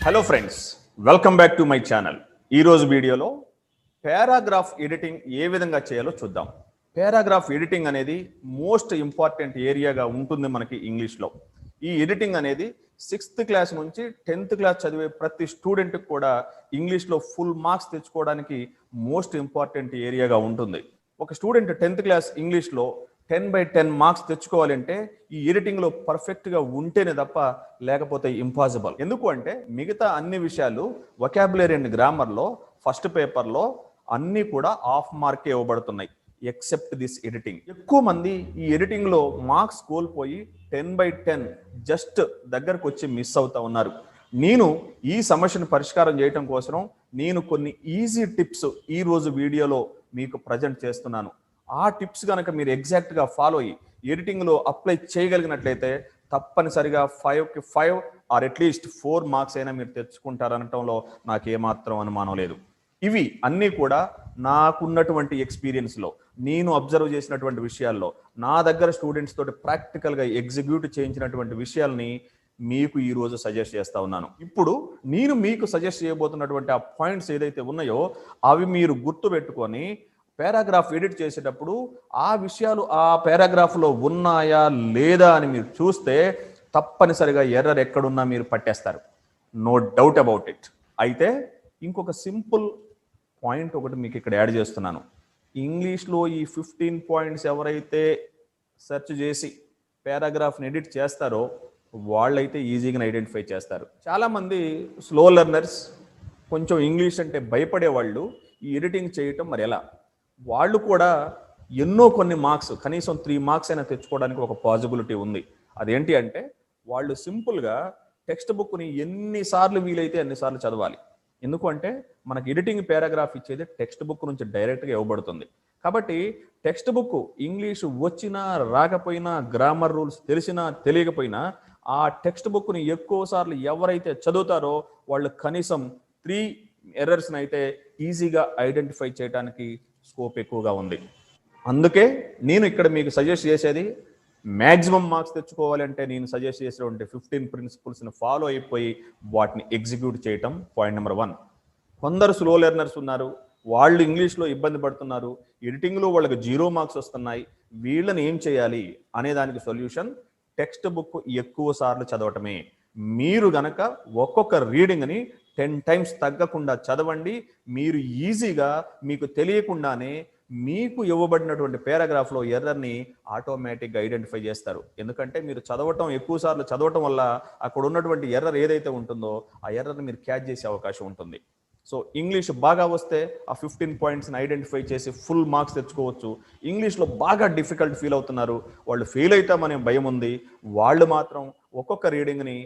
Hello friends, welcome back to my channel. ఈరోజు వీడియోలో paragraph editing ఏ విధంగా చేయాలో చూద్దాం. పారాగ్రాఫ్ ఎడిటింగ్ అనేది మోస్ట్ ఇంపార్టెంట్ ఏరియాగా ఉంటుంది మనకి ఇంగ్లీష్లో. ఈ ఎడిటింగ్ అనేది 6th క్లాస్ నుంచి 10th క్లాస్ చదివే ప్రతి స్టూడెంట్కి కూడా ఇంగ్లీష్లో ఫుల్ మార్క్స్ తెచ్చుకోవడానికి మోస్ట్ ఇంపార్టెంట్ ఏరియాగా ఉంటుంది. ఒక స్టూడెంట్ 10th క్లాస్ ఇంగ్లీష్లో 10/10 మార్క్స్ తెచ్చుకోవాలంటే ఈ ఎడిటింగ్లో పర్ఫెక్ట్గా ఉంటేనే తప్ప లేకపోతే ఇంపాసిబుల్. ఎందుకు అంటే మిగతా అన్ని విషయాలు వొకాబులరీ అండ్ గ్రామర్లో ఫస్ట్ పేపర్లో అన్నీ కూడా హాఫ్ మార్కే ఇవ్వబడుతున్నాయి ఎక్సెప్ట్ దిస్ ఎడిటింగ్. ఎక్కువ మంది ఈ ఎడిటింగ్లో మార్క్స్ కోల్పోయి 10/10 జస్ట్ దగ్గరకు వచ్చి మిస్ అవుతా ఉన్నారు. నేను ఈ సమస్యను పరిష్కారం చేయడం కోసం నేను కొన్ని ఈజీ టిప్స్ ఈరోజు వీడియోలో మీకు ప్రజెంట్ చేస్తున్నాను. ఆ టిప్స్ కనుక మీరు ఎగ్జాక్ట్గా ఫాలో అయ్యి ఎడిటింగ్లో అప్లై చేయగలిగినట్లయితే తప్పనిసరిగా 5కి 5 ఆర్ అట్లీస్ట్ 4 మార్క్స్ అయినా మీరు తెచ్చుకుంటారనటంలో నాకు ఏమాత్రం అనుమానం లేదు. ఇవి అన్నీ కూడా నాకున్నటువంటి ఎక్స్పీరియన్స్లో, నేను అబ్జర్వ్ చేసినటువంటి విషయాల్లో, నా దగ్గర స్టూడెంట్స్ తోటి ప్రాక్టికల్గా ఎగ్జిక్యూట్ చేయించినటువంటి విషయాల్ని మీకు ఈరోజు సజెస్ట్ చేస్తా ఉన్నాను. ఇప్పుడు నేను మీకు సజెస్ట్ చేయబోతున్నటువంటి ఆ పాయింట్స్ ఏదైతే ఉన్నాయో అవి మీరు గుర్తుపెట్టుకొని పారాగ్రాఫ్ ఎడిట్ చేసేటప్పుడు ఆ విషయాలు ఆ పారాగ్రాఫ్లో ఉన్నాయా లేదా అని మీరు చూస్తే తప్పనిసరిగా ఎర్రర్ ఎక్కడున్నా మీరు పట్టేస్తారు. No doubt about it. అయితే ఇంకొక సింపుల్ పాయింట్ ఒకటి మీకు ఇక్కడ యాడ్ చేస్తున్నాను. ఇంగ్లీష్లో ఈ 15 పాయింట్స్ ఎవరైతే సెర్చ్ చేసి పారాగ్రాఫ్ని ఎడిట్ చేస్తారో వాళ్ళైతే ఈజీగా ఐడెంటిఫై చేస్తారు. చాలామంది స్లో లెర్నర్స్, కొంచెం ఇంగ్లీష్ అంటే భయపడే వాళ్ళు ఈ ఎడిటింగ్ చేయటం మరి ఎలా, వాళ్ళు కూడా ఎన్నో కొన్ని మార్క్స్, కనీసం 3 మార్క్స్ అయినా తెచ్చుకోవడానికి ఒక పాసిబిలిటీ ఉంది. అదేంటి అంటే వాళ్ళు సింపుల్గా టెక్స్ట్ బుక్ని ఎన్నిసార్లు వీలైతే అన్నిసార్లు చదవాలి. ఎందుకు అంటే మనకి ఎడిటింగ్ పారాగ్రాఫ్ ఇచ్చేది టెక్స్ట్ బుక్ నుంచి డైరెక్ట్గా ఇవ్వబడుతుంది. కాబట్టి టెక్స్ట్ బుక్ ఇంగ్లీష్ వచ్చినా రాకపోయినా, గ్రామర్ రూల్స్ తెలిసినా తెలియకపోయినా ఆ టెక్స్ట్ బుక్ని ఎక్కువ సార్లు ఎవరైతే చదువుతారో వాళ్ళు కనీసం 3 ఎర్రర్స్ని అయితే ఈజీగా ఐడెంటిఫై చేయడానికి స్కోప్ ఎక్కువగా ఉంది. అందుకే నేను ఇక్కడ మీకు సజెస్ట్ చేసేది మ్యాక్సిమం మార్క్స్ తెచ్చుకోవాలంటే నేను సజెస్ట్ చేసేటువంటి 15 ప్రిన్సిపల్స్ని ఫాలో అయిపోయి వాటిని ఎగ్జిక్యూట్ చేయటం పాయింట్ నెంబర్ 1. కొందరు స్లో లెర్నర్స్ ఉన్నారు, వాళ్ళు ఇంగ్లీష్లో ఇబ్బంది పడుతున్నారు, ఎడిటింగ్లో వాళ్ళకి 0 మార్క్స్ వస్తున్నాయి. వీళ్ళని ఏం చేయాలి అనే దానికి సొల్యూషన్ టెక్స్ట్ బుక్ ఎక్కువ సార్లు చదవటమే. మీరు గనక ఒక్కొక్క రీడింగ్ని 10 టైమ్స్ తగ్గకుండా చదవండి. మీరు ఈజీగా మీకు తెలియకుండానే మీకు ఇవ్వబడినటువంటి పారాగ్రాఫ్లో ఎర్రర్ని ఆటోమేటిక్గా ఐడెంటిఫై చేస్తారు. ఎందుకంటే మీరు ఎక్కువ సార్లు చదవటం వల్ల అక్కడ ఉన్నటువంటి ఎర్రర్ ఏదైతే ఉంటుందో ఆ ఎర్రర్ని మీరు క్యాచ్ చేసే అవకాశం ఉంటుంది. సో ఇంగ్లీష్ బాగా వస్తే ఆ 15 పాయింట్స్ని ఐడెంటిఫై చేసి ఫుల్ మార్క్స్ తెచ్చుకోవచ్చు. ఇంగ్లీష్లో బాగా డిఫికల్ట్ ఫీల్ అవుతున్నారు, వాళ్ళు ఫెయిల్ అవుతామనే భయం ఉంది, వాళ్ళు మాత్రం ఒక్కొక్క రీడింగ్ని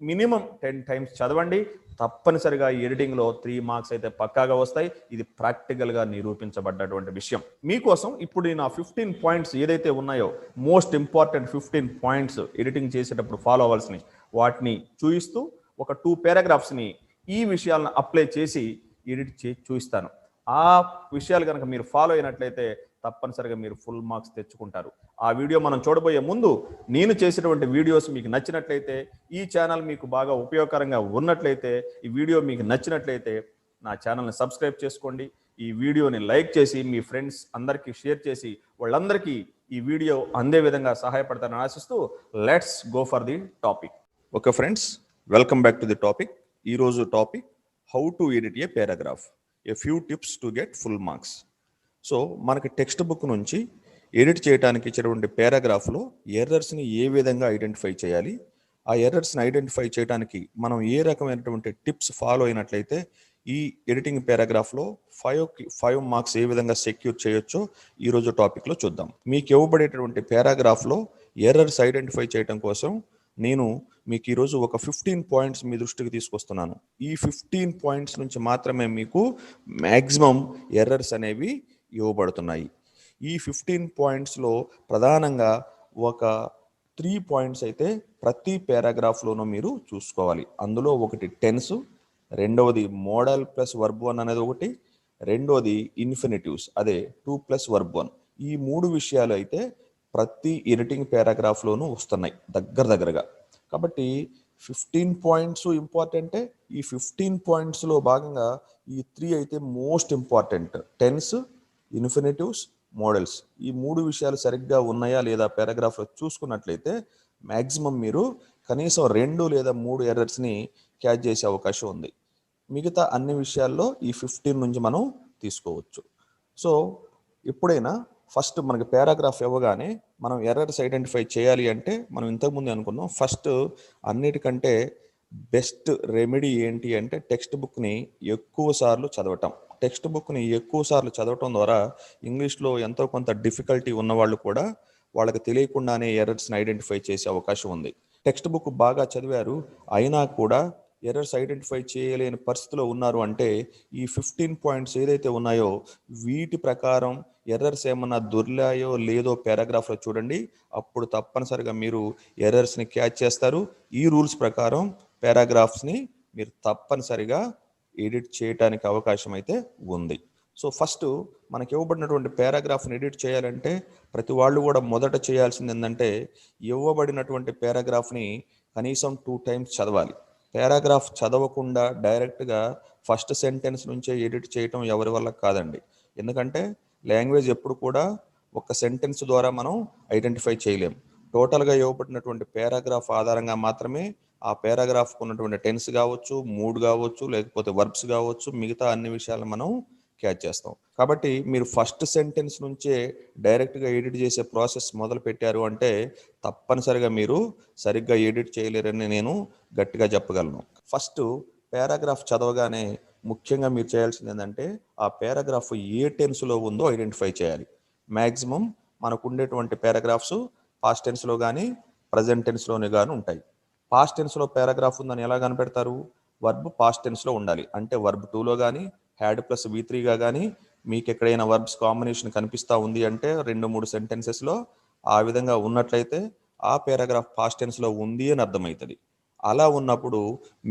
మినిమం 10 టైమ్స్ చదవండి. తప్పనిసరిగా ఈ ఎడిటింగ్లో 3 మార్క్స్ అయితే పక్కాగా వస్తాయి. ఇది ప్రాక్టికల్గా నిరూపించబడ్డటువంటి విషయం. మీకోసం ఇప్పుడు నేను ఆ 15 పాయింట్స్ ఏదైతే ఉన్నాయో మోస్ట్ ఇంపార్టెంట్ 15 పాయింట్స్ ఎడిటింగ్ చేసేటప్పుడు ఫాలో అవ్వాల్సినవి వాటిని చూపిస్తూ ఒక 2 పారాగ్రాఫ్స్ని ఈ విషయాలను అప్లై చేసి ఎడిట్ చేసి చూపిస్తాను. ఆ విషయాలు కనుక మీరు ఫాలో అయినట్లయితే తప్పనిసరిగా మీరు ఫుల్ మార్క్స్ తెచ్చుకుంటారు. ఆ వీడియో మనం చూడబోయే ముందు నేను చేసినటువంటి వీడియోస్ మీకు నచ్చినట్లయితే, ఈ ఛానల్ మీకు బాగా ఉపయోగకరంగా ఉన్నట్లయితే, ఈ వీడియో మీకు నచ్చినట్లయితే నా ఛానల్ని సబ్స్క్రైబ్ చేసుకోండి. ఈ వీడియోని లైక్ చేసి మీ ఫ్రెండ్స్ అందరికీ షేర్ చేసి వాళ్ళందరికీ ఈ వీడియో అందే విధంగా సహాయపడతారని ఆశిస్తూ let's go for the topic. Okay friends, welcome back to the topic. ఈరోజు topic how to edit a paragraph, a few tips to get full marks. So మనకి టెక్స్ట్ బుక్ నుంచి ఎడిట్ చేయడానికి ఇచ్చినటువంటి పారాగ్రాఫ్లో ఎర్రర్స్ని ఏ విధంగా ఐడెంటిఫై చేయాలి, ఆ ఎర్రర్స్ని ఐడెంటిఫై చేయడానికి మనం ఏ రకమైనటువంటి టిప్స్ ఫాలో అయినట్లయితే ఈ ఎడిటింగ్ పారాగ్రాఫ్లో 5కి 5 మార్క్స్ ఏ విధంగా సెక్యూర్ చేయొచ్చో ఈరోజు టాపిక్లో చూద్దాం. మీకు ఇవ్వబడేటటువంటి పారాగ్రాఫ్లో ఎర్రర్స్ ఐడెంటిఫై చేయడం కోసం నేను మీకు ఈరోజు ఒక 15 పాయింట్స్ మీ దృష్టికి తీసుకొస్తున్నాను. ఈ 15 పాయింట్స్ నుంచి మాత్రమే మీకు మ్యాక్సిమం ఎర్రర్స్ అనేవి ఇవ్వబడుతున్నాయి. ఈ 15 పాయింట్స్లో ప్రధానంగా ఒక 3 పాయింట్స్ అయితే ప్రతి పారాగ్రాఫ్లోనూ మీరు చూసుకోవాలి. అందులో ఒకటి టెన్స్, రెండవది మోడల్ ప్లస్ వర్బ్ 1 అనేది ఒకటి, రెండవది ఇన్ఫినిటివ్స్ అదే 2 ప్లస్ వర్బ్ 1. ఈ 3 విషయాలు అయితే ప్రతి ఎడిటింగ్ పారాగ్రాఫ్లోనూ వస్తున్నాయి దగ్గరగా. కాబట్టి 15 పాయింట్స్ ఇంపార్టెంటే. ఈ 15 పాయింట్స్లో భాగంగా ఈ 3 అయితే most important. Tenses, infinitives, modals. ఈ 3 విషయాలు సరిగ్గా ఉన్నాయా లేదా పారాగ్రాఫ్లో చూసుకున్నట్లయితే మ్యాక్సిమం మీరు కనీసం 2 లేదా 3 ఎర్రర్స్ని క్యాచ్ చేసే అవకాశం ఉంది. మిగతా అన్ని విషయాల్లో ఈ 15 నుంచి మనం తీసుకోవచ్చు. సో ఎప్పుడైనా ఫస్ట్ మనకి పారాగ్రాఫ్ ఇవ్వగానే మనం ఎర్రర్స్ ఐడెంటిఫై చేయాలి అంటే మనం ఇంతకుముందు అనుకున్నాం, ఫస్ట్ అన్నిటికంటే బెస్ట్ రెమెడీ ఏంటి అంటే టెక్స్ట్ బుక్ని ఎక్కువ సార్లు చదవటం. టెక్స్ట్ బుక్ని ఎక్కువ సార్లు చదవటం ద్వారా ఇంగ్లీష్లో ఎంతో కొంత డిఫికల్టీ ఉన్నవాళ్ళు కూడా వాళ్ళకి తెలియకుండానే ఎర్రర్స్ని ఐడెంటిఫై చేసే అవకాశం ఉంది. టెక్స్ట్ బుక్ బాగా చదివారు అయినా కూడా ఎర్రర్స్ ఐడెంటిఫై చేయలేని పరిస్థితిలో ఉన్నారు అంటే ఈ 15 పాయింట్స్ ఏదైతే ఉన్నాయో వీటి ప్రకారం ఎర్రర్స్ ఏమన్నా దొర్లాయో లేదో పారాగ్రాఫ్లో చూడండి. అప్పుడు తప్పనిసరిగా మీరు ఎర్రర్స్ని క్యాచ్ చేస్తారు. ఈ రూల్స్ ప్రకారం పారాగ్రాఫ్స్ని మీరు తప్పనిసరిగా ఎడిట్ చేయడానికి అవకాశం అయితే ఉంది. సో ఫస్ట్ మనకి ఇవ్వబడినటువంటి పారాగ్రాఫ్ని ఎడిట్ చేయాలంటే ప్రతి వాళ్ళు కూడా మొదట చేయాల్సింది ఏంటంటే ఇవ్వబడినటువంటి పారాగ్రాఫ్ని కనీసం 2 టైమ్స్ చదవాలి. పారాగ్రాఫ్ చదవకుండా డైరెక్ట్గా ఫస్ట్ సెంటెన్స్ నుంచే ఎడిట్ చేయటం ఎవరి వల్ల కాదండి. ఎందుకంటే లాంగ్వేజ్ ఎప్పుడు కూడా ఒక సెంటెన్స్ ద్వారా మనం ఐడెంటిఫై చేయలేం. టోటల్గా ఇవ్వబడినటువంటి పారాగ్రాఫ్ ఆధారంగా మాత్రమే ఆ పారాగ్రాఫ్కు ఉన్నటువంటి టెన్స్ కావచ్చు, మూడ్ కావచ్చు, లేకపోతే వర్బ్స్ కావచ్చు, మిగతా అన్ని విషయాలు మనం క్యాచ్ చేస్తాం. కాబట్టి మీరు ఫస్ట్ సెంటెన్స్ నుంచే డైరెక్ట్గా ఎడిట్ చేసే ప్రాసెస్ మొదలు పెట్టారు అంటే తప్పనిసరిగా మీరు సరిగ్గా ఎడిట్ చేయలేరని నేను గట్టిగా చెప్పగలను. ఫస్ట్ పారాగ్రాఫ్ చదవగానే ముఖ్యంగా మీరు చేయాల్సింది ఏంటంటే ఆ పారాగ్రాఫ్ ఏ టెన్స్లో ఉందో ఐడెంటిఫై చేయాలి. మ్యాక్సిమం మనకు ఉండేటువంటి పారాగ్రాఫ్స్ పాస్ట్ టెన్స్లో కానీ ప్రజెంట్ టెన్స్లోనే కానీ ఉంటాయి. పాస్ట్ టెన్స్లో పారాగ్రాఫ్ ఉందని ఎలా కనిపెడతారు? వర్బ్ పాస్ట్ టెన్స్లో ఉండాలి. అంటే వర్బ్ 2లో కానీ హ్యాడ్ ప్లస్ V3గా కానీ మీకు ఎక్కడైనా వర్బ్స్ కాంబినేషన్ కనిపిస్తూ ఉంది అంటే 2-3 సెంటెన్సెస్లో ఆ విధంగా ఉన్నట్లయితే ఆ పారాగ్రాఫ్ పాస్ట్ టెన్స్లో ఉంది అని అర్థమవుతుంది. అలా ఉన్నప్పుడు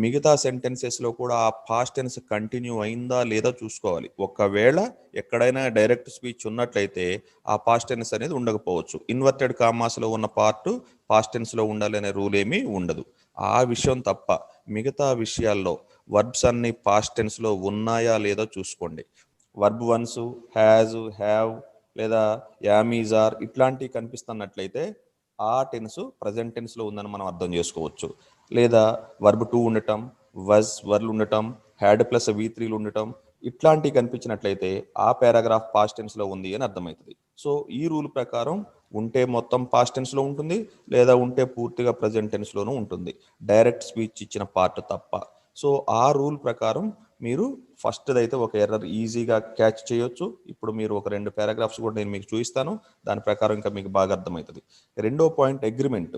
మిగతా సెంటెన్సెస్లో కూడా ఆ పాస్ట్ టెన్స్ కంటిన్యూ అయిందా లేదా చూసుకోవాలి. ఒకవేళ ఎక్కడైనా డైరెక్ట్ స్పీచ్ ఉన్నట్లయితే ఆ పాస్ట్ టెన్స్ అనేది ఉండకపోవచ్చు. ఇన్వర్టెడ్ కామాస్లో ఉన్న పార్ట్ పాస్ట్ టెన్స్లో ఉండాలి అనే రూల్ ఏమీ ఉండదు. ఆ విషయం తప్ప మిగతా విషయాల్లో వర్బ్స్ అన్ని పాస్ట్ టెన్స్లో ఉన్నాయా లేదా చూసుకోండి. వర్బ్ వన్స్, హ్యాజ్, హ్యావ్ లేదా యామ్, ఈజ్, ఆర్ ఇట్లాంటివి కనిపిస్తున్నట్లయితే ఆ టెన్స్ ప్రజెంట్ టెన్స్లో ఉందని మనం అర్థం చేసుకోవచ్చు. లేదా వర్బ్ 2 ఉండటం, వజ్ వర్లు ఉండటం, హ్యాడ్ ప్లస్ V3లు ఉండటం ఇట్లాంటివి కనిపించినట్లయితే ఆ పారాగ్రాఫ్ పాస్ట్ టెన్స్లో ఉంది అని అర్థమవుతుంది. సో ఈ రూల్ ప్రకారం ఉంటే మొత్తం పాస్ట్ టెన్స్లో ఉంటుంది, లేదా ఉంటే పూర్తిగా ప్రజెంట్ టెన్స్లోనూ ఉంటుంది, డైరెక్ట్ స్పీచ్ ఇచ్చిన పార్ట్ తప్ప. సో ఆ రూల్ ప్రకారం మీరు ఫస్ట్ది అయితే ఒక ఎర్రర్ ఈజీగా క్యాచ్ చేయొచ్చు. ఇప్పుడు మీరు ఒక 2 పారాగ్రాఫ్స్ కూడా నేను మీకు చూపిస్తాను, దాని ప్రకారం ఇంకా మీకు బాగా అర్థమవుతుంది. రెండో పాయింట్ అగ్రిమెంట్.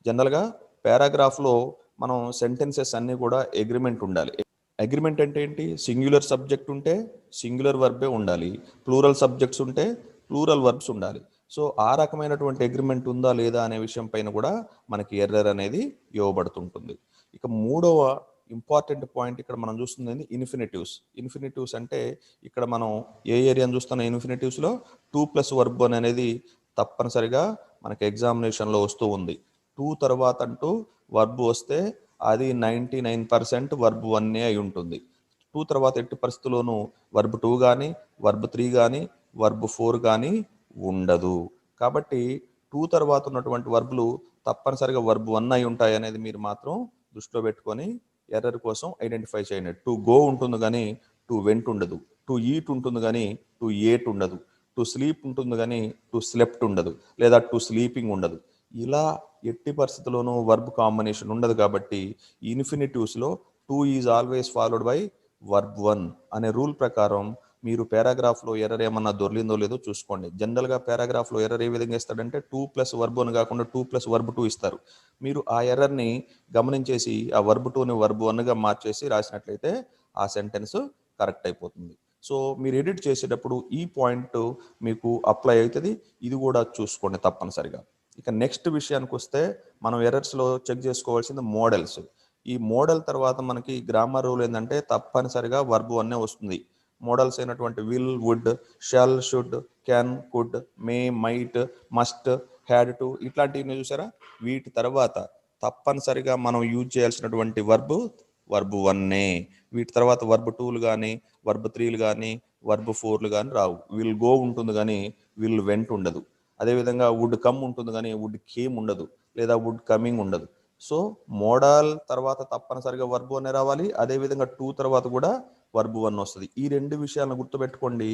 జనరల్గా పారాగ్రాఫ్లో మనం సెంటెన్సెస్ అన్నీ కూడా అగ్రిమెంట్ ఉండాలి. అగ్రిమెంట్ అంటే ఏంటి? సింగ్యులర్ సబ్జెక్ట్ ఉంటే సింగ్యులర్ వర్బే ఉండాలి, ప్లూరల్ సబ్జెక్ట్స్ ఉంటే ప్లూరల్ వర్బ్స్ ఉండాలి. సో ఆ రకమైనటువంటి అగ్రిమెంట్ ఉందా లేదా అనే విషయం పైన కూడా మనకి ఎర్రర్ అనేది ఇవ్వబడుతుంటుంది. ఇక మూడవ ఇంపార్టెంట్ పాయింట్ ఇక్కడ మనం చూస్తుంది ఇన్ఫినిటివ్స్. ఇన్ఫినిటివ్స్ అంటే ఇక్కడ మనం ఏ ఏరియాని చూస్తున్న ఇన్ఫినిటివ్స్లో 2+ వర్బ్ అనేది తప్పనిసరిగా మనకి ఎగ్జామినేషన్లో వస్తూ ఉంది. 2 తర్వాత అంటూ వర్బ్ వస్తే అది 99% వర్బ్ 1 అయి ఉంటుంది. 2 తర్వాత ఎట్టి పరిస్థితుల్లోనూ వర్బ్ 2 కానీ వర్బ్ 3 కానీ వర్బ్ 4 కానీ ఉండదు. కాబట్టి 2 తర్వాత ఉన్నటువంటి వర్బ్లు తప్పనిసరిగా వర్బ్ 1 అయి ఉంటాయి అనేది మీరు మాత్రం దృష్టిలో పెట్టుకొని ఎర్రర్ కోసం ఐడెంటిఫై చేయండి. టు గో ఉంటుంది కానీ టు వెంట్ ఉండదు. టు ఈట్ ఉంటుంది కానీ టు ఏట్ ఉండదు. టు స్లీప్ ఉంటుంది కానీ టు స్లెప్ట్ ఉండదు, లేదా టు స్లీపింగ్ ఉండదు. ఇలా ఎట్టి పరిస్థితుల్లోనూ వర్బ్ కాంబినేషన్ ఉండదు. కాబట్టి ఇన్ఫినిటివ్స్లో 2 is always followed by verb 1 అనే రూల్ ప్రకారం మీరు పారాగ్రాఫ్లో ఎర్రర్ ఏమన్నా దొర్లిందో లేదో చూసుకోండి. జనరల్గా పారాగ్రాఫ్లో ఎర్రర్ ఏ విధంగా ఇస్తాడంటే 2+ వర్బ్ 1 కాకుండా 2+ వర్బ్ 2 ఇస్తారు. మీరు ఆ ఎర్రర్ని గమనించేసి ఆ వర్బ్ 2ని వర్బ్ 1గా మార్చేసి రాసినట్లయితే ఆ సెంటెన్స్ కరెక్ట్ అయిపోతుంది. సో మీరు ఎడిట్ చేసేటప్పుడు ఈ పాయింట్ మీకు అప్లై అవుతుంది. ఇది కూడా చూసుకోండి తప్పనిసరిగా. ఇక నెక్స్ట్ విషయానికి వస్తే మనం ఎర్రర్స్లో చెక్ చేసుకోవాల్సింది మోడల్స్. ఈ మోడల్ తర్వాత మనకి గ్రామర్ రూల్ ఏంటంటే తప్పనిసరిగా వర్బ్ 1 వస్తుంది. మోడల్స్ అయినటువంటి will, would, shall, should, can, could, may, might, must, had to ఇట్లాంటివి చూసారా? వీటి తర్వాత తప్పనిసరిగా మనం యూజ్ చేయాల్సినటువంటి వర్బ్ 1 వీటి తర్వాత వర్బ్ 2లు కానీ వర్బ్ 3లు కానీ వర్బ్ 4లు కానీ రావు. విల్ గో ఉంటుంది కానీ విల్ వెంట్ ఉండదు. అదేవిధంగా వుడ్ కమ్ ఉంటుంది కానీ వుడ్ కేమ్ ఉండదు, లేదా వుడ్ కమింగ్ ఉండదు. సో మోడల్ తర్వాత తప్పనిసరిగా వర్బ్ 1 రావాలి. అదేవిధంగా 2 తర్వాత కూడా వర్బ్ 1 వస్తుంది. ఈ రెండు విషయాలను గుర్తుపెట్టుకోండి.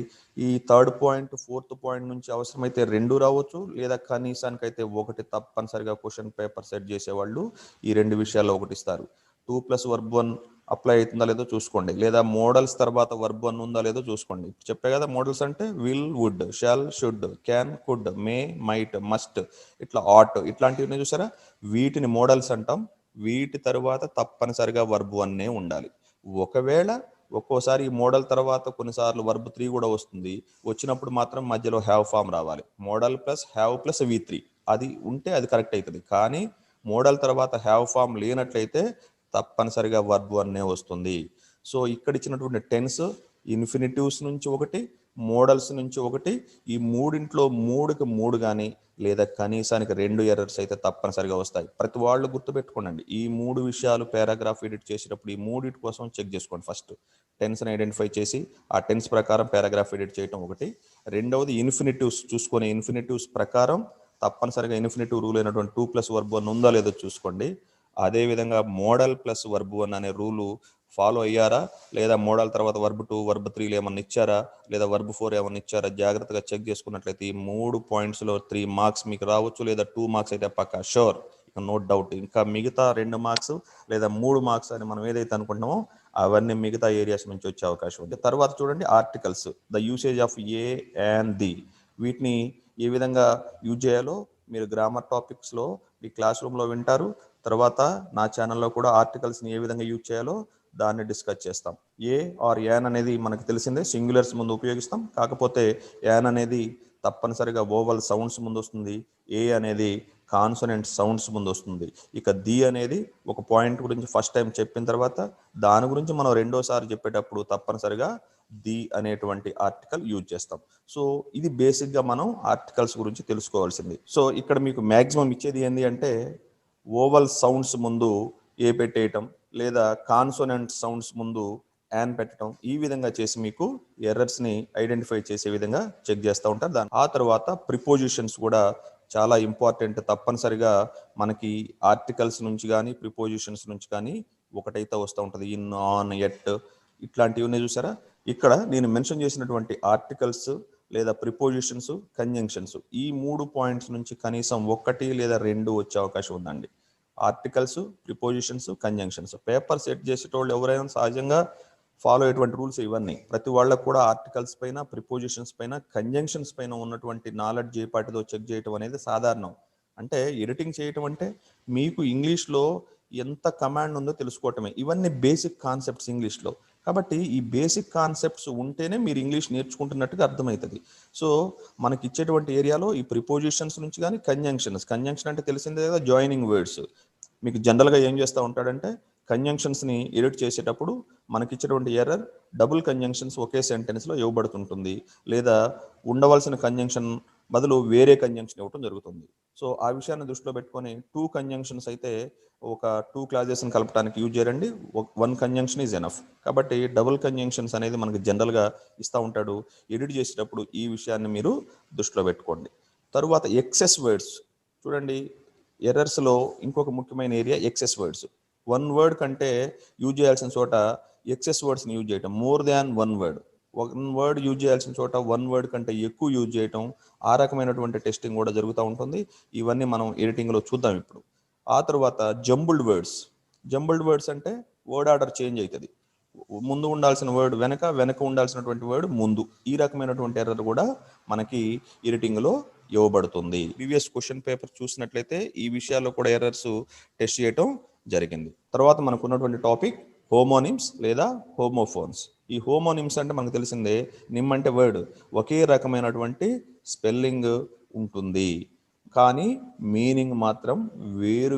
ఈ థర్డ్ పాయింట్ ఫోర్త్ పాయింట్ నుంచి అవసరమైతే 2 రావచ్చు, లేదా కనీసానికైతే 1 తప్పనిసరిగా క్వశ్చన్ పేపర్ సెట్ చేసేవాళ్ళు ఈ రెండు విషయాల్లో ఒకటి ఇస్తారు. 2 + వర్బ్ 1 అప్లై అవుతుందా లేదో చూసుకోండి, లేదా మోడల్స్ తర్వాత వర్బ్ 1 ఉందా లేదో చూసుకోండి. చెప్పే కదా మోడల్స్ అంటే will, would, shall, should, can, could, may, might, must, ఇట్లా ఆట్, ఇట్లాంటివి చూసారా, వీటిని మోడల్స్ అంటాం. వీటి తర్వాత తప్పనిసరిగా వర్బ్ 1 ఉండాలి. ఒకవేళ ఒక్కోసారి ఈ మోడల్ తర్వాత కొన్నిసార్లు వర్బ్ 3 కూడా వస్తుంది. వచ్చినప్పుడు మాత్రం మధ్యలో హ్యావ్ ఫామ్ రావాలి. Model plus have plus V3 అది ఉంటే అది కరెక్ట్ అవుతుంది. కానీ మోడల్ తర్వాత హ్యావ్ ఫామ్ లేనట్లయితే తప్పనిసరిగా వర్బ్ 1 వస్తుంది. సో ఇక్కడ ఇచ్చినటువంటి టెన్స్ ఇన్ఫినిటివ్స్ నుంచి ఒకటి, మోడల్స్ నుంచి ఒకటి, ఈ మూడింట్లో 3కి 3 కానీ లేదా కనీసానికి 2 ఎర్రర్స్ అయితే తప్పనిసరిగా వస్తాయి. ప్రతి వాళ్ళు గుర్తుపెట్టుకోండి. ఈ 3 విషయాలు పారాగ్రాఫ్ ఎడిట్ చేసేటప్పుడు ఈ మూడింటి కోసం చెక్ చేసుకోండి. ఫస్ట్ టెన్స్ని ఐడెంటిఫై చేసి ఆ టెన్స్ ప్రకారం పారాగ్రాఫ్ ఎడిట్ చేయడం ఒకటి. రెండవది ఇన్ఫినిటివ్స్ చూసుకొని ఇన్ఫినిటివ్స్ ప్రకారం తప్పనిసరిగా ఇన్ఫినిటివ్ రూల్ అయినటువంటి 2 + వర్బ్ 1 ఉందా లేదో చూసుకోండి. అదేవిధంగా మోడల్ ప్లస్ వర్బ్ 1 అనే రూలు ఫాలో అయ్యారా, లేదా మోడల్ తర్వాత వర్బ్ 2 వర్బ్ 3లు ఏమన్నా ఇచ్చారా, లేదా వర్బ్ 4 ఏమన్నా ఇచ్చారా, జాగ్రత్తగా చెక్ చేసుకున్నట్లయితే ఈ 3 పాయింట్స్లో 3 మార్క్స్ మీకు రావచ్చు, లేదా 2 మార్క్స్ అయితే పక్కా షూర్, ఇక నో డౌట్. ఇంకా మిగతా 2 మార్క్స్ లేదా 3 మార్క్స్ అని మనం ఏదైతే అనుకుంటున్నామో అవన్నీ మిగతా ఏరియాస్ నుంచి వచ్చే అవకాశం ఉంది. తర్వాత చూడండి articles, the usage of A and the, వీటిని ఏ విధంగా యూజ్ చేయాలో మీరు గ్రామర్ టాపిక్స్లో మీ క్లాస్ రూమ్లో వింటారు. తర్వాత నా ఛానల్లో కూడా ఆర్టికల్స్ని ఏ విధంగా యూజ్ చేయాలో దాన్ని డిస్కస్ చేస్తాం. ఏ ఆర్ యాన్ అనేది మనకు తెలిసిందే, సింగులర్స్ ముందు ఉపయోగిస్తాం. కాకపోతే యాన్ అనేది తప్పనిసరిగా వోవల్ సౌండ్స్ ముందు వస్తుంది, ఏ అనేది కాన్సోనెంట్ సౌండ్స్ ముందు వస్తుంది. ఇక ది అనేది ఒక పాయింట్ గురించి ఫస్ట్ టైం చెప్పిన తర్వాత దాని గురించి మనం రెండోసారి చెప్పేటప్పుడు తప్పనిసరిగా ది అనేటువంటి ఆర్టికల్ యూజ్ చేస్తాం. సో ఇది బేసిక్గా మనం ఆర్టికల్స్ గురించి తెలుసుకోవాల్సింది. సో ఇక్కడ మీకు మ్యాక్సిమం ఇచ్చేది ఏంటి అంటే ఓవల్ సౌండ్స్ ముందు ఏ పెట్టేయటం, లేదా కాన్సోనెంట్ సౌండ్స్ ముందు యాన్ పెట్టడం, ఈ విధంగా చేసి మీకు ఎర్రర్స్ని ఐడెంటిఫై చేసే విధంగా చెక్ చేస్తూ ఉంటారు. ఆ తర్వాత ప్రిపోజిషన్స్ కూడా చాలా ఇంపార్టెంట్. తప్పనిసరిగా మనకి ఆర్టికల్స్ నుంచి కానీ ప్రిపోజిషన్స్ నుంచి కానీ ఒకటైతే వస్తూ ఉంటుంది. ఇన్, ఆన్, ఎట్, ఇట్లాంటివి ఉన్నాయి చూసారా. ఇక్కడ నేను మెన్షన్ చేసినటువంటి ఆర్టికల్స్ లేదా ప్రిపోజిషన్స్, కంజంక్షన్స్, ఈ 3 పాయింట్స్ నుంచి కనీసం 1 లేదా 2 వచ్చే అవకాశం ఉందండి. Articles, prepositions, conjunctions. Paper set చేసేటోళ్ళు ఎవరైనా సహజంగా ఫాలో అయ్యేటువంటి రూల్స్ ఇవన్నీ. ప్రతి వాళ్ళకు కూడా ఆర్టికల్స్ పైన, ప్రిపోజిషన్స్ పైన, కంజంక్షన్స్ పైన ఉన్నటువంటి నాలెడ్జ్ ఏ పాటిదో చెక్ చేయటం అనేది సాధారణం. అంటే ఎడిటింగ్ చేయటం అంటే మీకు ఇంగ్లీష్లో ఎంత కమాండ్ ఉందో తెలుసుకోవటమే. ఇవన్నీ బేసిక్ కాన్సెప్ట్స్ ఇంగ్లీష్లో. కాబట్టి ఈ బేసిక్ కాన్సెప్ట్స్ ఉంటేనే మీరు ఇంగ్లీష్ నేర్చుకుంటున్నట్టుగా అర్థమవుతుంది. సో మనకి ఇచ్చేటువంటి ఏరియాలో ఈ ప్రిపోజిషన్స్ నుంచి కానీ కంజంక్షన్ అంటే తెలిసిందే కదా, జాయినింగ్ వర్డ్స్. మీకు జనరల్గా ఏం చేస్తూ ఉంటాడంటే కంజంక్షన్స్ని ఎడిట్ చేసేటప్పుడు మనకి ఇచ్చేటువంటి ఎర్రర్ డబుల్ కంజంక్షన్స్ ఒకే సెంటెన్స్లో ఇవ్వబడుతుంటుంది, లేదా ఉండవలసిన కంజంక్షన్ బదులు వేరే కంజంక్షన్ ఇవ్వడం జరుగుతుంది. సో ఆ విషయాన్ని దృష్టిలో పెట్టుకొని 2 కంజంక్షన్స్ అయితే ఒక 2 క్లాజెస్ని కలపడానికి యూజ్ చేయండి. 1 కంజంక్షన్ ఈజ్ ఎనఫ్. కాబట్టి డబుల్ కంజంక్షన్స్ అనేది మనకి జనరల్గా ఇస్తూ ఉంటాడు. ఎడిట్ చేసేటప్పుడు ఈ విషయాన్ని మీరు దృష్టిలో పెట్టుకోండి. తరువాత ఎక్సెస్ వర్డ్స్ చూడండి. ఎర్రర్స్లో ఇంకొక ముఖ్యమైన ఏరియా ఎక్సెస్ వర్డ్స్. 1 వర్డ్ కంటే యూజ్ చేయాల్సిన చోట ఎక్సెస్ వర్డ్స్ని యూజ్ చేయటం, more than 1 word. 1 word use చేయాల్సిన చోట 1 వర్డ్ కంటే ఎక్కువ యూజ్ చేయటం, ఆ రకమైనటువంటి టెస్టింగ్ కూడా జరుగుతూ ఉంటుంది. ఇవన్నీ మనం ఎడిటింగ్లో చూద్దాం ఇప్పుడు. ఆ తర్వాత జంబుల్డ్ వర్డ్స్ అంటే వర్డ్ ఆర్డర్ చేంజ్ అవుతుంది. ముందు ఉండాల్సిన వర్డ్ వెనక ఉండాల్సినటువంటి వర్డ్ ముందు. ఈ రకమైనటువంటి ఎర్రర్ కూడా మనకి ఎడిటింగ్లో ఇవ్వబడుతుంది. ప్రీవియస్ క్వశ్చన్ పేపర్ చూసినట్లయితే ఈ విషయాల్లో కూడా ఎర్రర్స్ టెస్ట్ చేయటం జరిగింది. తర్వాత మనకు ఉన్నటువంటి టాపిక్ హోమోనిమ్స్ లేదా హోమోఫోన్స్. ఈ హోమోనిమ్స్ అంటే మనకు తెలిసిందే, నిమ్ అంటే వర్డ్, ఒకే రకమైనటువంటి స్పెల్లింగ్ ఉంటుంది కానీ మీనింగ్ మాత్రం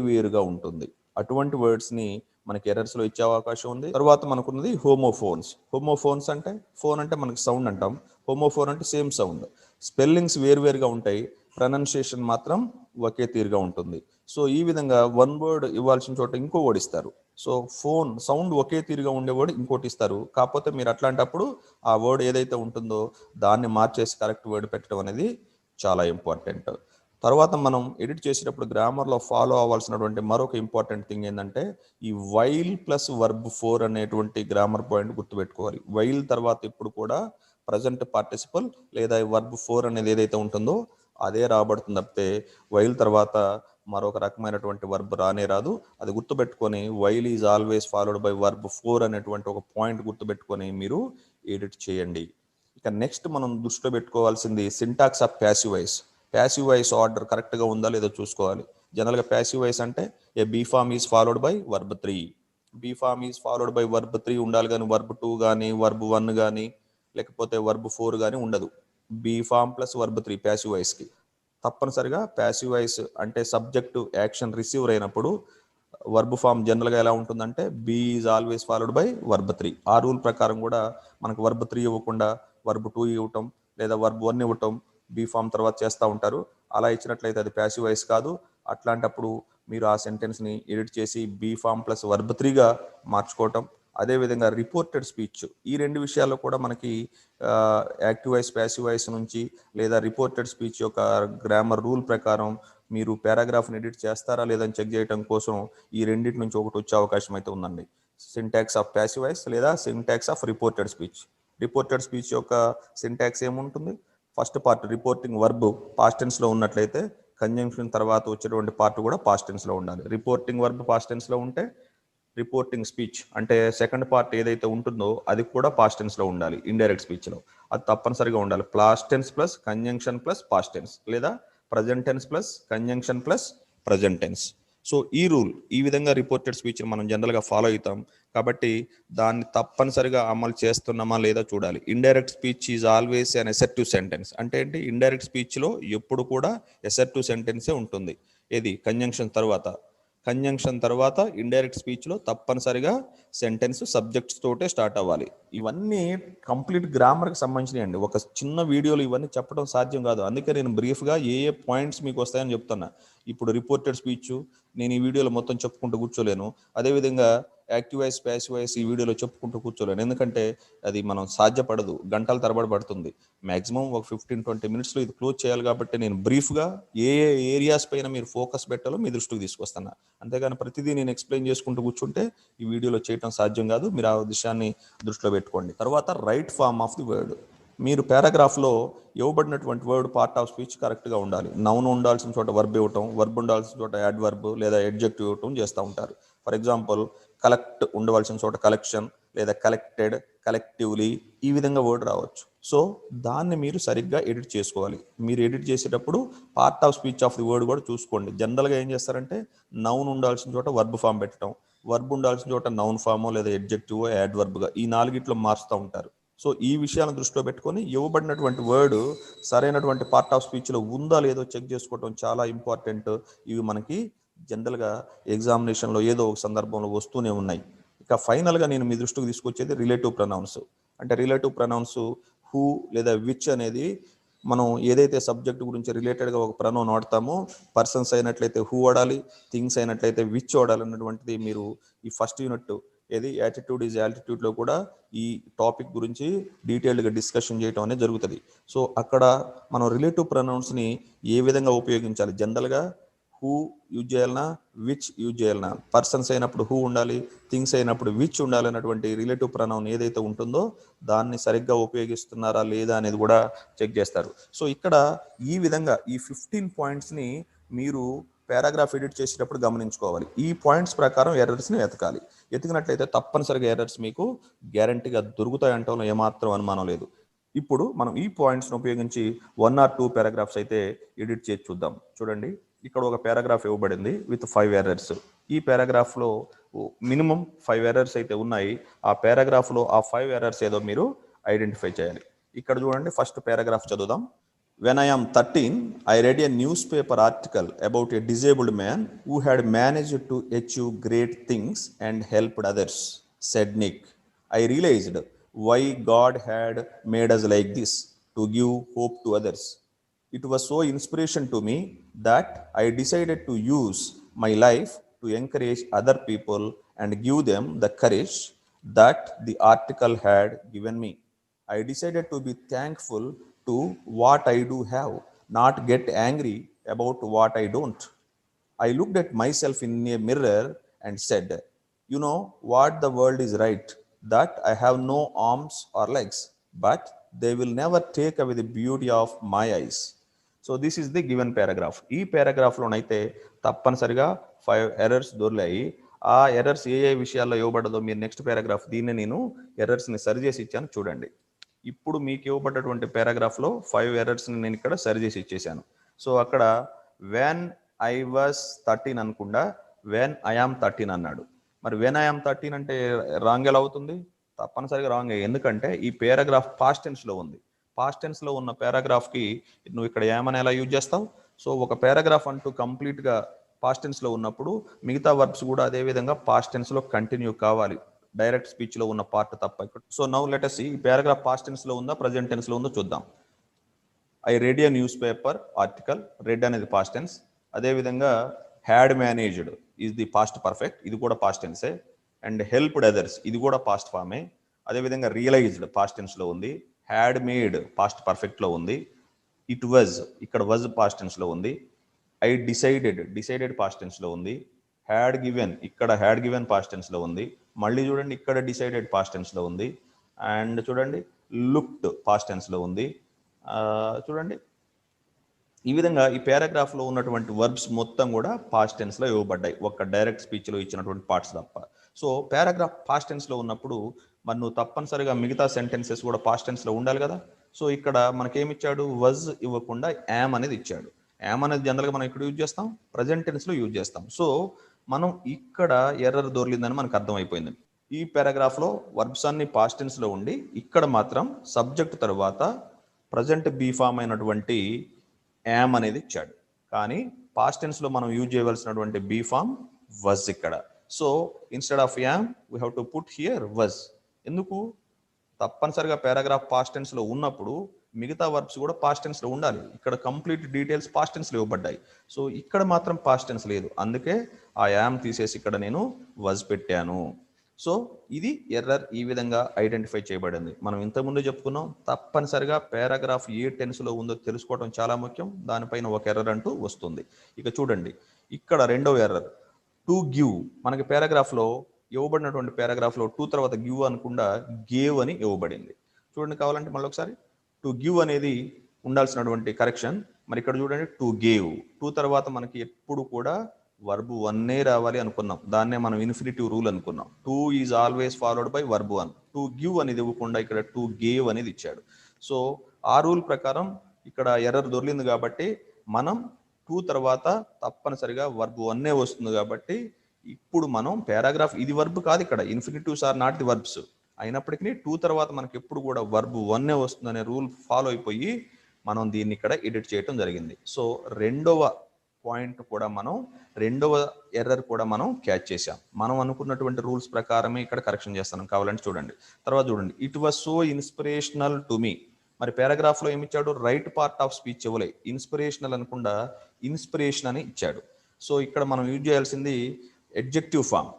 వేరుగా ఉంటుంది. అటువంటి వర్డ్స్ని మనకి ఎర్రర్స్లో ఇచ్చే అవకాశం ఉంది. తర్వాత మనకున్నది హోమోఫోన్స్ అంటే ఫోన్ అంటే మనకి సౌండ్ అంటాం, హోమోఫోన్ అంటే సేమ్ సౌండ్. స్పెల్లింగ్స్ వేరుగా ఉంటాయి ప్రొనౌన్సియేషన్ మాత్రం ఒకే తీరుగా ఉంటుంది. సో ఈ విధంగా వన్ వర్డ్ ఇవ్వాల్సిన చోట ఇంకో వర్డ్ ఇస్తారు. సో ఫోన్ సౌండ్ ఒకే తీరుగా ఉండే వర్డ్ ఇంకోటి ఇస్తారు. కాకపోతే మీరు అట్లాంటప్పుడు ఆ వర్డ్ ఏదైతే ఉంటుందో దాన్ని మార్చేసి కరెక్ట్ వర్డ్ పెట్టడం అనేది చాలా ఇంపార్టెంట్. తర్వాత మనం ఎడిట్ చేసేటప్పుడు గ్రామర్లో ఫాలో అవ్వాల్సినటువంటి మరొక ఇంపార్టెంట్ థింగ్ ఏంటంటే ఈ వైల్ ప్లస్ వర్బ్ ఫోర్ అనేటువంటి గ్రామర్ పాయింట్ గుర్తుపెట్టుకోవాలి. వైల్ తర్వాత ఇప్పుడు కూడా ప్రజెంట్ పార్టిసిపల్ లేదా వర్బ్ ఫోర్ అనేది ఏదైతే ఉంటుందో అదే రాబడుతుంది తప్పితే వైల్ తర్వాత మరొక రకమైనటువంటి వర్బ్ రానే రాదు. అది గుర్తుపెట్టుకొని while is always followed by verb four అనేటువంటి ఒక పాయింట్ గుర్తుపెట్టుకొని మీరు ఎడిట్ చేయండి. ఇక నెక్స్ట్ మనం దృష్టిలో పెట్టుకోవాల్సింది syntax of passive voice. Passive voice order కరెక్ట్గా ఉందా లేదో చూసుకోవాలి. జనరల్గా ప్యాసివ్ వాయిస్ అంటే a be form is followed by verb 3, be form is followed by verb 3 ఉండాలి, కానీ వర్బ్ 2 కానీ వర్బ్ 1 కానీ లేకపోతే వర్బ్ 4 కానీ ఉండదు. Be form plus verb 3 passive వాయిస్కి. తప్పనిసరిగా ప్యాసివ్ వాయిస్ అంటే సబ్జెక్టు యాక్షన్ రిసీవర్ అయినప్పుడు వర్బ్ ఫామ్ జనరల్గా ఎలా ఉంటుందంటే be is always followed by verb 3. ఆ రూల్ ప్రకారం కూడా మనకు వర్బ్ 3 ఇవ్వకుండా వర్బ్ 2 ఇవ్వటం లేదా వర్బ్ 1 ఇవ్వటం బీ ఫామ్ తర్వాత చేస్తూ ఉంటారు. అలా ఇచ్చినట్లయితే అది ప్యాసివ్ వాయిస్ కాదు. అట్లాంటప్పుడు మీరు ఆ సెంటెన్స్ని ఎడిట్ చేసి బీ ఫామ్ ప్లస్ వర్బ్ 3గా మార్చుకోవటం. అదేవిధంగా రిపోర్టెడ్ స్పీచ్, ఈ రెండు విషయాల్లో కూడా మనకి యాక్టివ్ వాయిస్ ప్యాసివ్ వాయిస్ నుంచి లేదా రిపోర్టెడ్ స్పీచ్ యొక్క గ్రామర్ రూల్ ప్రకారం మీరు పారాగ్రాఫ్ని ఎడిట్ చేస్తారా లేదని చెక్ చేయడం కోసం ఈ రెండింటి నుంచి ఒకటి వచ్చే అవకాశం అయితే ఉందండి. సింటాక్స్ ఆఫ్ ప్యాసివ్ వాయిస్ లేదా syntax of reported speech. Reported speech యొక్క సింటాక్స్ ఏముంటుంది? First part reporting verb past టెన్స్లో ఉన్నట్లయితే కంజంక్షన్ తర్వాత వచ్చేటువంటి పార్ట్ కూడా పాస్ట్ టెన్స్లో ఉండాలి. రిపోర్టింగ్ వర్బ్ పాస్ట్ టెన్స్లో ఉంటే రిపోర్టింగ్ స్పీచ్ అంటే సెకండ్ పార్ట్ ఏదైతే ఉంటుందో అది కూడా పాస్ట్ టెన్స్లో ఉండాలి. ఇండైరెక్ట్ స్పీచ్లో అది తప్పనిసరిగా ఉండాలి. Past tense plus conjunction plus past tense లేదా present tense plus conjunction plus present tense. So ఈ రూల్ ఈ విధంగా రిపోర్టెడ్ స్పీచ్ని మనం జనరల్గా ఫాలో అవుతాం. కాబట్టి దాన్ని తప్పనిసరిగా అమలు చేస్తున్నామా లేదా చూడాలి. Indirect speech is always an assertive sentence. అంటే ఏంటి? ఇండైరెక్ట్ స్పీచ్లో ఎప్పుడు కూడా అసర్టివ్ సెంటెన్సే ఉంటుంది. ఏది? కంజంక్షన్ తర్వాత ఇండైరెక్ట్ స్పీచ్లో తప్పనిసరిగా సెంటెన్స్ సబ్జెక్ట్స్ తోటే స్టార్ట్ అవ్వాలి. ఇవన్నీ కంప్లీట్ గ్రామర్కి సంబంధించినవి అండి. ఒక చిన్న వీడియోలో ఇవన్నీ చెప్పడం సాధ్యం కాదు. అందుకే నేను బ్రీఫ్గా ఏ పాయింట్స్ మీకు వస్తాయని చెప్తున్నా. ఇప్పుడు రిపోర్టెడ్ స్పీచ్ నేను ఈ వీడియోలో మొత్తం చెప్పుకుంటూ కూర్చోలేను. అదేవిధంగా యాక్టివ్ వాయిస్ ప్యాసివ్ వాయిస్ ఈ వీడియోలో చెప్పుకుంటూ కూర్చోలేను. ఎందుకంటే అది మనం సాధ్యపడదు, గంటల తరబడి పడుతుంది. మ్యాక్సిమం ఒక 15-20 మినిట్స్లో ఇది క్లోజ్ చేయాలి. కాబట్టి నేను బ్రీఫ్గా ఏ ఏరియాస్ పైన మీరు ఫోకస్ పెట్టాలో మీ దృష్టికి తీసుకొస్తాను. అంతేగాని ప్రతిదీ నేను ఎక్స్ప్లెయిన్ చేసుకుంటూ కూర్చుంటే ఈ వీడియోలో చేయడం సాధ్యం కాదు. మీరు ఆ విషయాన్ని దృష్టిలో పెట్టుకోండి. తర్వాత right form of the word. మీరు పారాగ్రాఫ్లో ఇవ్వబడినటువంటి వర్డ్ పార్ట్ ఆఫ్ స్పీచ్ కరెక్ట్గా ఉండాలి. నౌన్ ఉండాల్సిన చోట వర్బ్ ఇవ్వటం, వర్బ్ ఉండాల్సిన చోట యాడ్ వర్బ్ లేదా ఎడ్జెక్టివ్ ఇవ్వటం చేస్తూ ఉంటారు. ఫర్ ఎగ్జాంపుల్ కలెక్ట్ ఉండవలసిన చోట కలెక్షన్ లేదా కలెక్టెడ్, కలెక్టివ్లీ ఈ విధంగా వర్డ్ రావచ్చు. సో దాన్ని మీరు సరిగ్గా ఎడిట్ చేసుకోవాలి. మీరు ఎడిట్ చేసేటప్పుడు part of speech of the word కూడా చూసుకోండి. జనరల్గా ఏం చేస్తారంటే నౌన్ ఉండాల్సిన చోట వర్బ్ ఫామ్ పెట్టడం, వర్బ్ ఉండాల్సిన చోట నౌన్ ఫామో లేదా ఎడ్జెక్టివ్ యాడ్ వర్బ్గా ఈ నాలుగిట్లో మారుస్తూ ఉంటారు. సో ఈ విషయాలను దృష్టిలో పెట్టుకొని ఇవ్వబడినటువంటి వర్డ్ సరైనటువంటి పార్ట్ ఆఫ్ స్పీచ్లో ఉందా లేదో చెక్ చేసుకోవడం చాలా ఇంపార్టెంట్. ఇవి మనకి జనరల్గా ఎగ్జామినేషన్లో ఏదో ఒక సందర్భంలో వస్తూనే ఉన్నాయి. ఇక ఫైనల్గా నేను మీ దృష్టికి తీసుకొచ్చేది రిలేటివ్ ప్రొనౌన్స్. అంటే రిలేటివ్ ప్రొనౌన్స్ హూ లేదా విచ్ అనేది మనం ఏదైతే సబ్జెక్ట్ గురించి రిలేటెడ్గా ఒక ప్రొనౌన్ వాడతామో పర్సన్స్ అయినట్లయితే హూ వాడాలి, థింగ్స్ అయినట్లయితే విచ్ వాడాలి అన్నటువంటిది మీరు ఈ ఫస్ట్ యూనిట్ ఏది యాటిట్యూడ్ ఈజ్ యాల్టిట్యూడ్లో కూడా ఈ టాపిక్ గురించి డీటెయిల్డ్గా డిస్కషన్ చేయడం అనేది జరుగుతుంది. సో అక్కడ మనం రిలేటివ్ ప్రొనౌన్స్ని ఏ విధంగా ఉపయోగించాలి, జనరల్గా హూ యూజ్ చేయాలన్నా విచ్ యూజ్ చేయాలన్నా, పర్సన్స్ అయినప్పుడు హూ ఉండాలి, థింగ్స్ అయినప్పుడు విచ్ ఉండాలి అన్నటువంటి రిలేటివ్ ప్రొనౌన్ ఏదైతే ఉంటుందో దాన్ని సరిగ్గా ఉపయోగిస్తున్నారా లేదా అనేది కూడా చెక్ చేస్తారు. సో ఇక్కడ ఈ విధంగా ఈ 15 పాయింట్స్ని మీరు పారాగ్రాఫ్ ఎడిట్ చేసేటప్పుడు గమనించుకోవాలి. ఈ పాయింట్స్ ప్రకారం ఎర్రర్స్ని వెతకాలి. ఎతికినట్లయితే తప్పనిసరిగా ఎర్రర్స్ మీకు గ్యారంటీగా దొరుకుతాయంటలో ఏమాత్రం అనుమానం లేదు. ఇప్పుడు మనం ఈ పాయింట్స్ని ఉపయోగించి 1 or 2 పారాగ్రాఫ్స్ అయితే ఎడిట్ చేసి చూద్దాం. చూడండి, ఇక్కడ ఒక పారాగ్రాఫ్ ఇవ్వబడింది విత్ 5 ఎర్రర్స్. ఈ పారాగ్రాఫ్లో మినిమం 5 ఎర్రర్స్ అయితే ఉన్నాయి. ఆ పారాగ్రాఫ్లో ఆ 5 ఎర్రర్స్ ఏదో మీరు ఐడెంటిఫై చేయాలి. ఇక్కడ చూడండి, ఫస్ట్ పారాగ్రాఫ్ చదువుదాం. When I am 13, I read a newspaper article about a disabled man who had managed to achieve great things and helped others, said Nick. I realized why God had made us like this, to give hope to others. It was so inspiration to me that I decided to use my life to encourage other people and give them the courage that the article had given me. I decided to be thankful to what I do have, not get angry about what I don't. I looked at myself in a mirror and said, you know what, the world is right, that I have no arms or legs, but they will never take away the beauty of my eyes. So this is the given paragraph. ఈ పారాగ్రాఫ్లోనైతే తప్పనిసరిగా 5 errors దొరికాయి. ఆ errors ఏ విషయాల్లో ఇవ్వబడ్డదో మీరు next paragraph దీన్ని నేను ఎర్రర్స్ని సరి చేసి ఇచ్చాను చూడండి. ఇప్పుడు మీకు ఇవ్వబడ్డటువంటి పారాగ్రాఫ్లో 5 ఎర్రర్స్ని నేను ఇక్కడ సరి చేసి ఇచ్చేసాను. సో అక్కడ వెన్ ఐ వాస్ 13 అనకుండా వెన్ ఐ ఆమ్ 13 అన్నాడు. మరి వెన్ ఐ ఆమ్ 13 అంటే రాంగ్ ఎలా అవుతుంది? తప్పనిసరిగా రాంగ్. ఎందుకంటే ఈ పారాగ్రాఫ్ పాస్ట్ టెన్స్లో ఉంది. పాస్ట్ టెన్స్లో ఉన్న పారాగ్రాఫ్కి నువ్వు ఇక్కడ ఏమని ఎలా యూజ్ చేస్తావు? సో ఒక పారాగ్రాఫ్ అంటూ కంప్లీట్గా పాస్ట్ టెన్స్లో ఉన్నప్పుడు మిగతా వర్బ్స్ కూడా అదే విధంగా పాస్ట్ టెన్స్లో కంటిన్యూ కావాలి, డైరెక్ట్ స్పీచ్లో ఉన్న పార్ట్ తప్ప. So now let us see ఈ పారాగ్రాఫ్ పాస్ట్ టెన్స్లో ఉందా ప్రజెంట్ టెన్స్లో ఉందో చూద్దాం. I read A news paper article, red అనేది పాస్ట్ టెన్స్. అదేవిధంగా had managed is the past perfect, ఇది కూడా పాస్ట్ టెన్సే. అండ్ హెల్ప్డ్ అదర్స్ ఇది కూడా పాస్ట్ ఫామే. అదేవిధంగా రియలైజ్డ్ పాస్ట్ టెన్స్లో ఉంది. హ్యాడ్ మేడ్ పాస్ట్ పర్ఫెక్ట్లో ఉంది. ఇట్ వాజ్ ఇక్కడ వాజ్ పాస్ట్ టెన్స్లో ఉంది. ఐ డిసైడెడ్ పాస్ట్ టెన్స్లో ఉంది. హ్యాడ్ గివెన్ ఇక్కడ హ్యాడ్ గివెన్ పాస్ట్ టెన్స్లో ఉంది. మళ్ళీ చూడండి ఇక్కడ డిసైడెడ్ పాస్ట్ టెన్స్లో ఉంది. అండ్ చూడండి లుక్డ్ పాస్ట్ టెన్స్లో ఉంది. చూడండి ఈ విధంగా ఈ పారాగ్రాఫ్లో ఉన్నటువంటి వర్బ్స్ మొత్తం కూడా పాస్ట్ టెన్స్లో ఇవ్వబడ్డాయి, ఒక డైరెక్ట్ స్పీచ్లో ఇచ్చినటువంటి పార్ట్స్ తప్ప. సో పారాగ్రాఫ్ పాస్ట్ టెన్స్లో ఉన్నప్పుడు మరి నువ్వు తప్పనిసరిగా మిగతా సెంటెన్సెస్ కూడా పాస్ట్ టెన్స్లో ఉండాలి కదా. సో ఇక్కడ మనకేమిచ్చాడు? వజ్ ఇవ్వకుండా యామ్ అనేది ఇచ్చాడు. యామ్ అనేది జనరల్గా మనం ఇక్కడ యూజ్ చేస్తాం, ప్రజెంట్ టెన్స్లో యూజ్ చేస్తాం. సో మనం ఇక్కడ ఎర్రర్ దొరికిందని మనకు అర్థమైపోయింది. ఈ పారాగ్రాఫ్లో వర్బ్స్ అన్ని పాస్ట్ టెన్స్లో ఉండి ఇక్కడ మాత్రం సబ్జెక్ట్ తర్వాత ప్రజెంట్ బీ ఫామ్ అయినటువంటి యామ్ అనేది ఇచ్చాడు. కానీ పాస్ట్ టెన్స్లో మనం యూజ్ చేయవలసినటువంటి బీ ఫామ్ వజ్ ఇక్కడ. So instead of yam we have to put here was. ఎందుకు? తప్పనిసరిగా పారాగ్రాఫ్ పాస్ట్ టెన్స్లో ఉన్నప్పుడు మిగతా వర్బ్స్ కూడా పాస్ట్ టెన్స్లో ఉండాలి. ఇక్కడ కంప్లీట్ డీటెయిల్స్ పాస్ట్ టెన్స్లో ఇవ్వబడ్డాయి. సో ఇక్కడ మాత్రం పాస్ట్ టెన్స్ లేదు, అందుకే ఆ యామ్ తీసేసి ఇక్కడ నేను వజ్ పెట్టాను. సో ఇది ఎర్రర్ ఈ విధంగా ఐడెంటిఫై చేయబడింది. మనం ఇంతకుముందు చెప్పుకున్నాం, తప్పనిసరిగా పారాగ్రాఫ్ ఏ టెన్స్లో ఉందో తెలుసుకోవడం చాలా ముఖ్యం. దానిపైన ఒక ఎర్రర్ అంటూ వస్తుంది. ఇక చూడండి ఇక్కడ రెండవ ఎర్రర్, టు గివ్. మనకి పారాగ్రాఫ్లో ఇవ్వబడినటువంటి పారాగ్రాఫ్లో టు తర్వాత గివ్ అనకుండా గేవ్ అని ఇవ్వబడింది. చూడండి కావాలంటే మళ్ళీ ఒకసారి, టు గివ్ అనేది ఉండాల్సినటువంటి కరెక్షన్. మరి ఇక్కడ చూడండి టు గేవ్. టు తర్వాత మనకి ఎప్పుడు కూడా వర్బ్ వన్నే రావాలి అనుకున్నాం, దాన్నే మనం ఇన్ఫినిటివ్ రూల్ అనుకున్నాం. To is always followed by verb one. To give అనేది ఇవ్వకుండా ఇక్కడ టు గేవ్ అనేది ఇచ్చాడు. సో ఆ రూల్ ప్రకారం ఇక్కడ ఎర్రర్ దొరికింది కాబట్టి మనం టు తర్వాత తప్పనిసరిగా వర్బ్ వన్నే వస్తుంది. కాబట్టి ఇప్పుడు మనం పారాగ్రాఫ్, ఇది వర్బ్ కాదు, ఇక్కడ ఇన్ఫినిటివ్స్ ఆర్ నాట్ ది వర్బ్స్ అయినప్పటికీ టు తర్వాత మనకి ఎప్పుడు కూడా వర్బ్ వన్నే వస్తుందనే రూల్ ఫాలో అయిపోయి మనం దీన్ని ఇక్కడ ఎడిట్ చేయడం జరిగింది. సో రెండవ పాయింట్ కూడా మనం, రెండవ ఎర్రర్ కూడా మనం క్యాచ్ చేసాం. మనం అనుకున్నటువంటి రూల్స్ ప్రకారమే ఇక్కడ కరెక్షన్ చేస్తాను. కావాలంటే చూడండి. తర్వాత చూడండి, it was so inspirational to me. మరి పారాగ్రాఫ్లో ఏమి ఇచ్చాడు? రైట్ పార్ట్ ఆఫ్ స్పీచ్ ఇవ్వలే, ఇన్స్పిరేషనల్ అనకుండా ఇన్స్పిరేషన్ అని ఇచ్చాడు. సో ఇక్కడ మనం యూజ్ చేయాల్సింది ఎడ్జెక్టివ్ ఫామ్,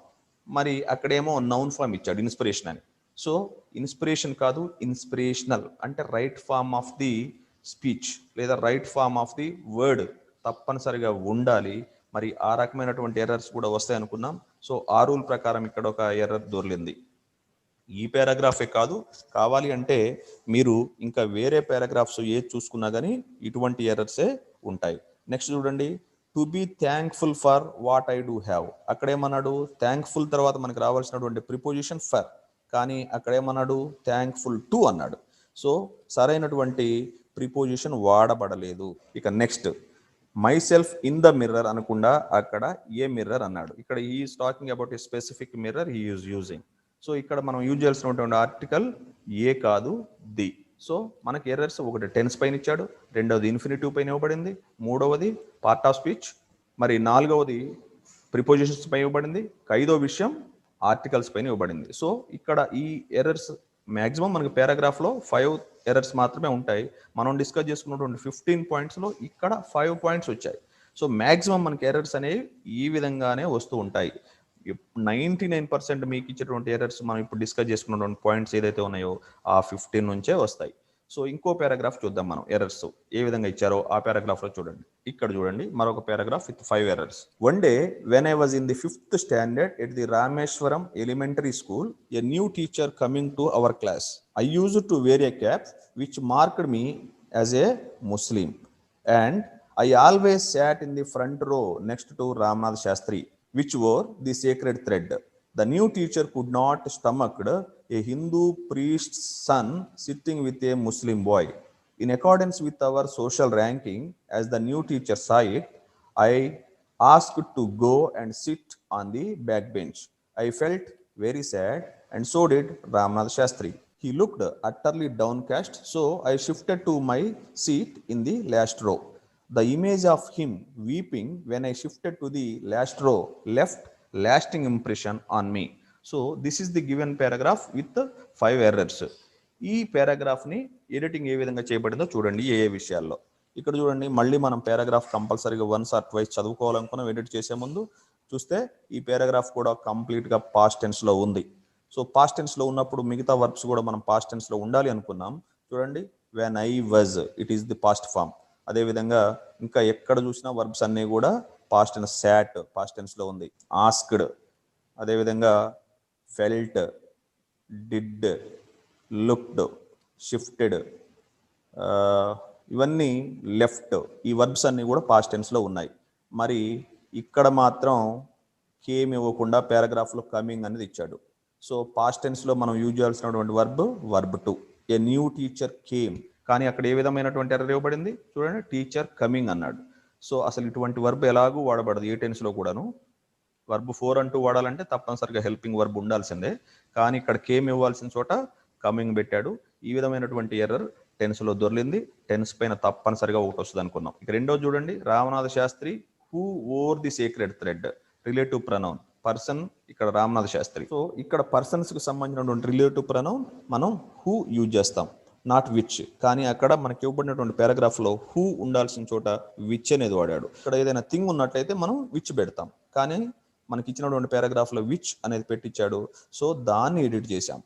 మరి అక్కడేమో నౌన్ ఫామ్ ఇచ్చాడు ఇన్స్పిరేషన్ అని. సో ఇన్స్పిరేషన్ కాదు, ఇన్స్పిరేషనల్ అంటే right form of the speech లేదా right form of the word తప్పనిసరిగా ఉండాలి. మరి ఆ రకమైనటువంటి ఎర్రర్స్ కూడా వస్తాయి అనుకున్నాం. సో ఆ రూల్ ప్రకారం ఇక్కడ ఒక ఎర్రర్ దొరికింది. ఈ పారాగ్రాఫే కాదు, కావాలి అంటే మీరు ఇంకా వేరే పారాగ్రాఫ్స్ ఏది చూసుకున్నా కానీ ఇటువంటి ఎర్రర్సే ఉంటాయి. నెక్స్ట్ చూడండి, to be thankful for what I do have. అక్కడేమన్నాడు? థ్యాంక్ఫుల్ తర్వాత మనకు రావాల్సినటువంటి ప్రిపోజిషన్ ఫర్, కానీ అక్కడేమన్నాడు? థ్యాంక్ఫుల్ టు అన్నాడు. సో సరైనటువంటి ప్రిపోజిషన్ వాడబడలేదు. ఇక next, myself in the mirror అనకుండా అక్కడ ఏ మిర్రర్ అన్నాడు. ఇక్కడ ఈ talking about a specific mirror he is using. So ఇక్కడ మనం యూజ్ చేయాల్సినటువంటి ఆర్టికల్ ఏ కాదు, ది. సో మనకి ఎర్రర్స్, ఒకటి టెన్స్ పైన ఇచ్చాడు, రెండవది ఇన్ఫినిటివ్ పైన ఇవ్వబడింది, మూడవది పార్ట్ ఆఫ్ స్పీచ్, మరి నాలుగవది ప్రిపోజిషన్స్ పైన ఇవ్వబడింది, ఐదో విషయం ఆర్టికల్స్ పైన ఇవ్వబడింది. సో ఇక్కడ ఈ ఎర్రర్స్ మ్యాక్సిమం మనకి పారాగ్రాఫ్లో 5 ఎర్రర్స్ మాత్రమే ఉంటాయి. మనం డిస్కస్ చేసుకున్నటువంటి 15 పాయింట్స్లో ఇక్కడ 5 పాయింట్స్ వచ్చాయి. సో మ్యాక్సిమం మనకి ఎర్రర్స్ అనేవి ఈ విధంగానే వస్తూ ఉంటాయి. 99% మీకు ఇచ్చేటువంటి ఎర్రర్స్ మనం ఇప్పుడు డిస్కస్ చేసుకున్నటువంటి పాయింట్స్ ఏదైతే ఉన్నాయో ఆ 15 నుంచే వస్తాయి. సో ఇంకో పారాగ్రాఫ్ చూద్దాం మనం ఎర్రర్స్ ఏ విధంగా ఇచ్చారో ఆ పారాగ్రాఫ్లో చూడండి. ఇక్కడ చూడండి మరొక paragraph with 5 errors. One day when I was in the 5th standard at the Rameswaram elementary school a new teacher coming to our class. I used to wear a cap which marked me as a Muslim and I always sat in the front row next to Ramnath Shastri, which wore the sacred thread. The new teacher could not stomach a Hindu priest's son sitting with a Muslim boy. In accordance with our social ranking, as the new teacher saw it, I asked to go and sit on the backbench. I felt very sad, and so did Ramnath Shastri. He looked utterly downcast, so I shifted to my seat in the last row. The image of him weeping when I shifted to the last row left lasting impression on me. So this is the given paragraph with the 5 errors. ఈ పారాగ్రాఫ్ని editing ఏ విధంగా చేయబడిందో చూడండి ఏ విషయాల్లో. ఇక్కడ చూడండి మళ్ళీ మనం paragraph కంపల్సరీగా వన్స్ ఆర్ ట్వైస్ చదువుకోవాలనుకున్నాం. ఎడిట్ చేసే ముందు చూస్తే ఈ పారాగ్రాఫ్ కూడా కంప్లీట్గా పాస్ట్ టెన్స్లో ఉంది. సో పాస్ట్ టెన్స్లో ఉన్నప్పుడు మిగతా వర్బ్స్ కూడా మనం పాస్ట్ టెన్స్లో ఉండాలి అనుకున్నాం. చూడండి when I was it is the past form. అదేవిధంగా ఇంకా ఎక్కడ చూసినా వర్బ్స్ అన్నీ కూడా పాస్ట్ టెన్స్. శాట్ పాస్ట్ టెన్స్లో ఉంది. ఆస్క్డ్, అదేవిధంగా ఫెల్ట్, డిడ్, లుక్డ్, షిఫ్టెడ్, ఇవన్నీ లెఫ్ట్, ఈ వర్బ్స్ అన్నీ కూడా పాస్ట్ టెన్స్లో ఉన్నాయి. మరి ఇక్కడ మాత్రం కేమ్ ఇవ్వకుండా పారాగ్రాఫ్లో కమింగ్ అనేది ఇచ్చాడు. సో పాస్ట్ టెన్స్లో మనం యూజ్ చేయాల్సినటువంటి verb to. A new teacher came, కానీ అక్కడ ఏ విధమైనటువంటి ఎర్రర్ ఇవ్వబడింది చూడండి, టీచర్ కమింగ్ అన్నాడు. సో అసలు ఇటువంటి వర్బ్ ఎలాగూ వాడబడదు ఏ టెన్స్లో కూడాను. వర్బ్ 4 అంటూ వాడాలంటే తప్పనిసరిగా హెల్పింగ్ వర్బ్ ఉండాల్సిందే, కానీ ఇక్కడ కేమ్ ఇవ్వాల్సిన చోట కమింగ్ పెట్టాడు. ఈ విధమైనటువంటి ఎర్రర్ టెన్స్లో దొరికింది. టెన్స్ పైన తప్పనిసరిగా ఒకటి వస్తుంది అనుకున్నాం. ఇక రెండో చూడండి, Ramanatha Sastri who wore the secret thread, relative pronoun person, ఇక్కడ రామనాథ శాస్త్రి. సో ఇక్కడ పర్సన్స్కి సంబంధించినటువంటి రిలేటివ్ ప్రనౌన్ మనం హూ యూజ్ చేస్తాం, నాట్ విచ్. కానీ అక్కడ మనకి ఇవ్వబడినటువంటి పారాగ్రాఫ్లో హూ ఉండాల్సిన చోట విచ్ అనేది వాడాడు. ఇక్కడ ఏదైనా థింగ్ ఉన్నట్లయితే మనం విచ్ పెడతాం, కానీ మనకి ఇచ్చినటువంటి పారాగ్రాఫ్లో విచ్ అనేది పెట్టించాడు. సో దాన్ని ఎడిట్ చేశాం.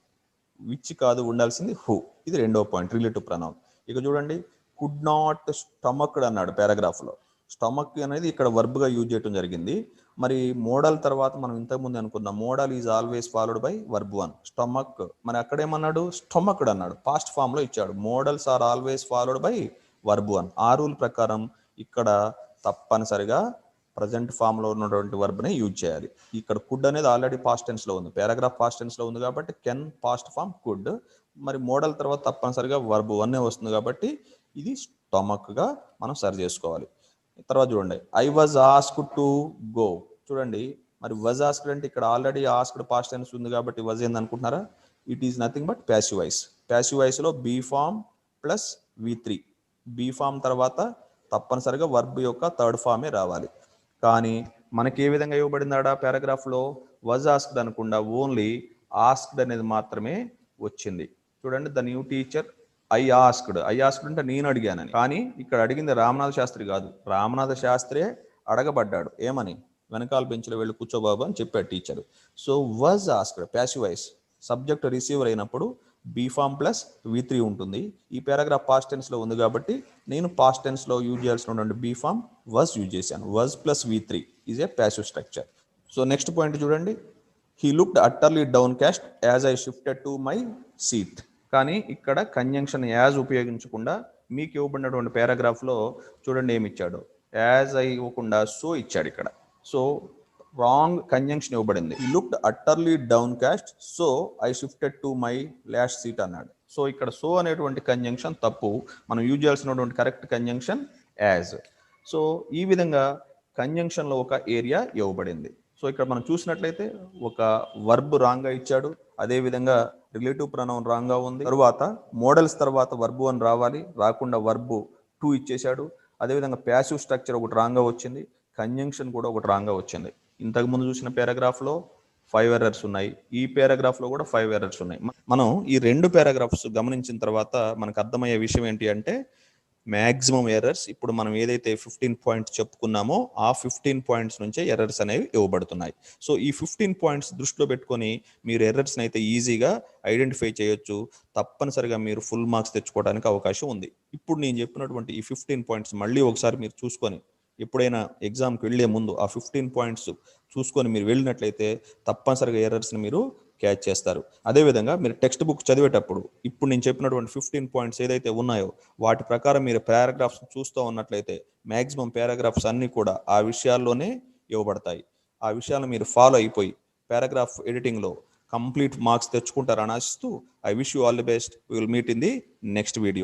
విచ్ కాదు ఉండాల్సింది హూ. ఇది రెండో పాయింట్, రిలేటివ్ ప్రనౌన్. ఇక చూడండి కుడ్ నాట్ స్టమక్డ్ అన్నాడు పారాగ్రాఫ్లో. స్టమక్ అనేది ఇక్కడ వర్బ్గా యూజ్ చేయడం జరిగింది. మరి మోడల్ తర్వాత మనం ఇంతకుముందు అనుకున్నాం model is always followed by verb 1. Stomach, మరి అక్కడేమన్నాడు స్టమక్డ్ అన్నాడు, పాస్ట్ ఫామ్లో ఇచ్చాడు. Models are always followed by verb 1. ఆ రూల్ ప్రకారం ఇక్కడ తప్పనిసరిగా ప్రజెంట్ ఫామ్లో ఉన్నటువంటి వర్బ్ని యూజ్ చేయాలి. ఇక్కడ కుడ్ అనేది ఆల్రెడీ పాస్ట్ టెన్స్లో ఉంది, పారాగ్రాఫ్ పాస్ట్ టెన్స్లో ఉంది కాబట్టి కెన్ పాస్ట్ ఫామ్ కుడ్. మరి మోడల్ తర్వాత తప్పనిసరిగా వర్బ్ 1 వస్తుంది కాబట్టి ఇది స్టమక్గా మనం సరి చేసుకోవాలి. తర్వాత చూడండి I was asked to go. చూడండి మరి వాజ్ ఆస్క్డ్ అంటే ఇక్కడ ఆల్రెడీ ఆస్క్డ్ పాస్ట్ టెన్స్ ఉంది కాబట్టి వాజ్ ఏంది అనుకుంటున్నారా? It is nothing but passive voice. Passive వాయిస్లో be form plus V3. Be form తర్వాత తప్పనిసరిగా వర్బ్ యొక్క థర్డ్ ఫామే రావాలి. కానీ మనకి ఏ విధంగా ఇవ్వబడిందాడా పారాగ్రాఫ్లో వాజ్ ఆస్క్డ్ అనకుండా ఓన్లీ ఆస్క్డ్ అనేది మాత్రమే వచ్చింది. చూడండి the new teacher I asked అంటే నేను అడిగానని. కానీ ఇక్కడ అడిగింది రామనాథ శాస్త్రి కాదు, రామనాథ శాస్త్రే అడగబడ్డాడు. ఏమని? వెనకాల బెంచ్లో వెళ్ళి కూర్చోబాబు అని చెప్పాడు teacher. So was asked passive voice. Subject receiver అయినప్పుడు బీ ఫామ్ ప్లస్ V3 ఉంటుంది. ఈ పారాగ్రాఫ్ పాస్ట్ టెన్స్లో ఉంది కాబట్టి నేను పాస్ట్ టెన్స్లో యూజ్ చేయాల్సినటువంటి బీ ఫామ్ వాజ్ యూజ్ చేశాను. Was plus V3 is a passive structure. So next point చూడండి, he looked utterly downcast as I shifted to my seat. కానీ ఇక్కడ కంజంక్షన్ యాజ్ ఉపయోగించకుండా మీకు ఇవ్వబడినటువంటి పారాగ్రాఫ్లో చూడండి ఏమి ఇచ్చాడు, యాజ్ ఐ ఇవ్వకుండా సో ఇచ్చాడు ఇక్కడ. సో రాంగ్ కంజంక్షన్ ఇవ్వబడింది. ఈ looked utterly down caste so I shifted to my last seat అన్నాడు. సో ఇక్కడ సో అనేటువంటి కంజంక్షన్ తప్పు. మనం యూజ్ చేయాల్సినటువంటి కరెక్ట్ కంజంక్షన్ యాజ్. సో ఈ విధంగా కంజంక్షన్లో ఒక ఏరియా ఇవ్వబడింది. సో ఇక్కడ మనం చూసినట్లయితే ఒక వర్బ్ రాంగ్గా ఇచ్చాడు, అదేవిధంగా రిలేటివ్ ప్రనౌన్ రాంగ్గా ఉంది. తర్వాత మోడల్స్ తర్వాత వర్బ్ 1 రావాలి, రాకుండా వర్బ్ 2 ఇచ్చేశాడు. అదేవిధంగా ప్యాసివ్ స్ట్రక్చర్ ఒకటి రాంగ్గా వచ్చింది, కంజంక్షన్ కూడా ఒకటి రాంగ్గా వచ్చింది. ఇంతకుముందు చూసిన పారాగ్రాఫ్లో 5 ఎర్రర్స్ ఉన్నాయి, ఈ పారాగ్రాఫ్లో కూడా 5 ఎర్రర్స్ ఉన్నాయి. మనం ఈ 2 పారాగ్రాఫ్స్ గమనించిన తర్వాత మనకు అర్థమయ్యే విషయం ఏంటి అంటే మ్యాక్సిమం ఎర్రర్స్ ఇప్పుడు మనం ఏదైతే 15 పాయింట్స్ చెప్పుకున్నామో ఆ 15 పాయింట్స్ నుంచే ఎర్రర్స్ అనేవి ఇవ్వబడుతున్నాయి. సో ఈ 15 పాయింట్స్ దృష్టిలో పెట్టుకొని మీరు ఎర్రర్స్ని అయితే ఈజీగా ఐడెంటిఫై చేయొచ్చు. తప్పనిసరిగా మీరు ఫుల్ మార్క్స్ తెచ్చుకోవడానికి అవకాశం ఉంది. ఇప్పుడు నేను చెప్పినటువంటి ఈ 15 పాయింట్స్ మళ్ళీ ఒకసారి మీరు చూసుకొని ఎప్పుడైనా ఎగ్జామ్కి వెళ్ళే ముందు ఆ 15 పాయింట్స్ చూసుకొని మీరు వెళ్ళినట్లయితే తప్పనిసరిగా ఎర్రర్స్ని మీరు క్యాచ్ చేస్తారు. అదేవిధంగా మీరు టెక్స్ట్ బుక్ చదివేటప్పుడు ఇప్పుడు నేను చెప్పినటువంటి 15 పాయింట్స్ ఏదైతే ఉన్నాయో వాటి ప్రకారం మీరు పారాగ్రాఫ్స్ చూస్తూ ఉన్నట్లయితే మ్యాక్సిమం పారాగ్రాఫ్స్ అన్నీ కూడా ఆ విషయాల్లోనే ఇవ్వబడతాయి. ఆ విషయాలను మీరు ఫాలో అయిపోయి పారాగ్రాఫ్ ఎడిటింగ్లో కంప్లీట్ మార్క్స్ తెచ్చుకుంటారని ఆశిస్తూ I wish you all the best. We will meet in the next video.